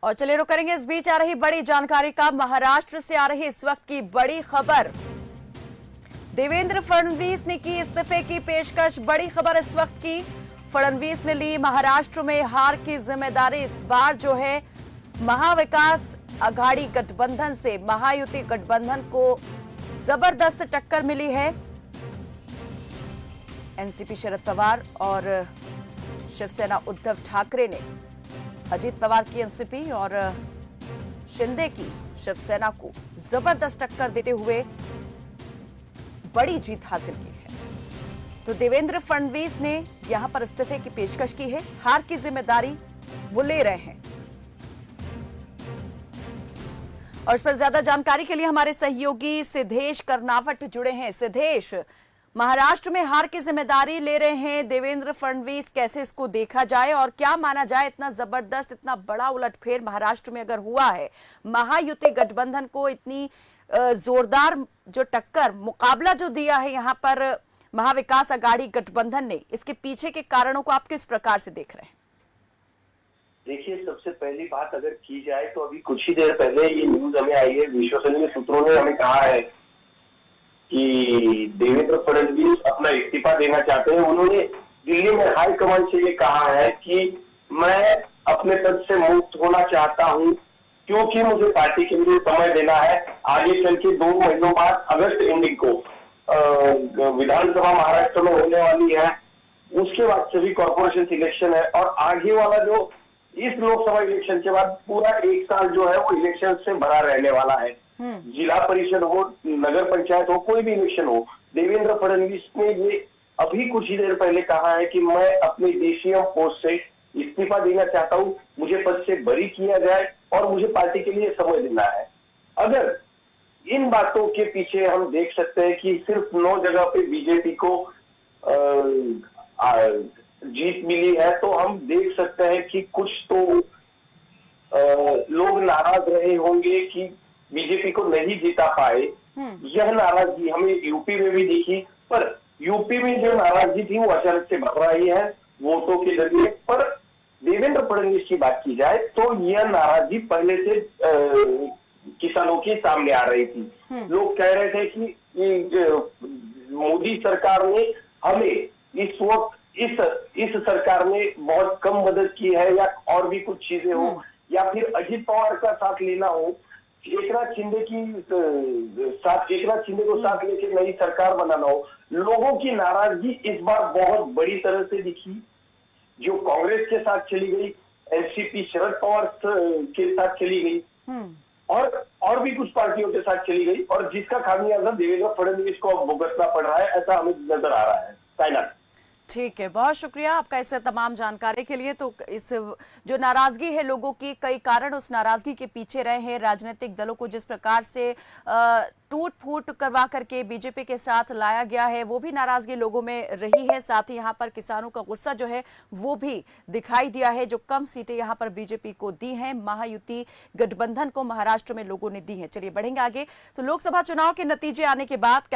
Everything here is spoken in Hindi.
और चलिए रुक करेंगे, इस बीच आ रही बड़ी जानकारी का। महाराष्ट्र से आ रही इस वक्त की बड़ी खबर। देवेंद्र फडणवीस ने की इस्तीफे की पेशकश। बड़ी खबर इस वक्त की, फडणवीस ने ली महाराष्ट्र में हार की जिम्मेदारी। इस बार जो है महाविकास आघाड़ी गठबंधन से महायुति गठबंधन को जबरदस्त टक्कर मिली है। एनसीपी शरद पवार और शिवसेना उद्धव ठाकरे ने अजीत पवार की एनसीपी और शिंदे की शिवसेना को जबरदस्त टक्कर देते हुए बड़ी जीत हासिल की है। तो देवेंद्र फडणवीस ने यहां पर इस्तीफे की पेशकश की है। हार की जिम्मेदारी वो ले रहे हैं। और इस पर ज्यादा जानकारी के लिए हमारे सहयोगी सिद्धेश कर्नावट जुड़े हैं। सिद्धेश, महाराष्ट्र में हार की जिम्मेदारी ले रहे हैं देवेंद्र फडणवीस, कैसे इसको देखा जाए और क्या माना जाए? इतना जबरदस्त, इतना बड़ा उलटफेर महाराष्ट्र में अगर हुआ है, महायुति गठबंधन को इतनी जोरदार जो टक्कर, मुकाबला जो दिया है यहाँ पर महाविकास आघाड़ी गठबंधन ने, इसके पीछे के कारणों को आप किस प्रकार से देख रहे हैं? देखिए, सबसे पहली बात अगर की जाए तो अभी कुछ ही देर पहले ये न्यूज हमें आई है, विश्वसनीय सूत्रों ने हमें कहा है कि देवेंद्र फडणवीस अपना इस्तीफा देना चाहते हैं। उन्होंने दिल्ली में हाईकमान से ये कहा है कि मैं अपने पद से मुक्त होना चाहता हूं, क्योंकि मुझे पार्टी के लिए समय देना है। आगे चल के 2 महीनों बाद अगस्त एंडिंग को विधानसभा महाराष्ट्र में होने वाली है, उसके बाद सभी कॉर्पोरेशन इलेक्शन है और आगे वाला जो इस लोकसभा इलेक्शन के बाद पूरा 1 साल जो है वो इलेक्शन से भरा रहने वाला है। जिला परिषद हो, नगर पंचायत हो, कोई भी इलेक्शन हो, देवेंद्र फडणवीस ने ये अभी कुछ ही देर पहले कहा है कि मैं अपने डीसीएम पोस्ट से इस्तीफा देना चाहता हूं, मुझे पद से बरी किया जाए और मुझे पार्टी के लिए समय देना है। अगर इन बातों के पीछे हम देख सकते हैं कि सिर्फ 9 जगह पे बीजेपी को जीत मिली है, तो हम देख सकते हैं कि कुछ तो लोग नाराज रहे होंगे कि बीजेपी को नहीं जीता पाए। यह नाराजगी हमें यूपी में भी दिखी, पर यूपी में जो नाराजगी थी वो अचानक से बढ़ रही है वोटों के जरिए। पर देवेंद्र फडणवीस की बात की जाए तो यह नाराजगी पहले से किसानों के सामने आ रही थी। लोग कह रहे थे कि मोदी सरकार ने हमें इस वक्त इस सरकार ने बहुत कम मदद की है, या और भी कुछ चीजें हो, या फिर अजीत पवार का साथ लेना हो, एकनाथ शिंदे को साथ लेके नई सरकार बनाना हो। लोगों की नाराजगी इस बार बहुत बड़ी तरह से दिखी, जो कांग्रेस के साथ चली गई, एनसीपी शरद पवार के साथ चली गई और भी कुछ पार्टियों के साथ चली गई, और जिसका खामियाजा देवेंद्र फडणवीस को अब भुगतना पड़ रहा है, ऐसा हमें नजर आ रहा है। साइना, ठीक है, बहुत शुक्रिया आपका इस तमाम जानकारी के लिए। तो इस जो नाराजगी है लोगों की, कई कारण उस नाराजगी के पीछे रहे हैं। राजनीतिक दलों को जिस प्रकार से टूट फूट करवा करके बीजेपी के साथ लाया गया है, वो भी नाराजगी लोगों में रही है। साथ ही यहाँ पर किसानों का गुस्सा जो है वो भी दिखाई दिया है, जो कम सीटें यहाँ पर बीजेपी को दी हैं, महायुति गठबंधन को महाराष्ट्र में लोगों ने दी है। चलिए बढ़ेंगे आगे। तो लोकसभा चुनाव के नतीजे आने के बाद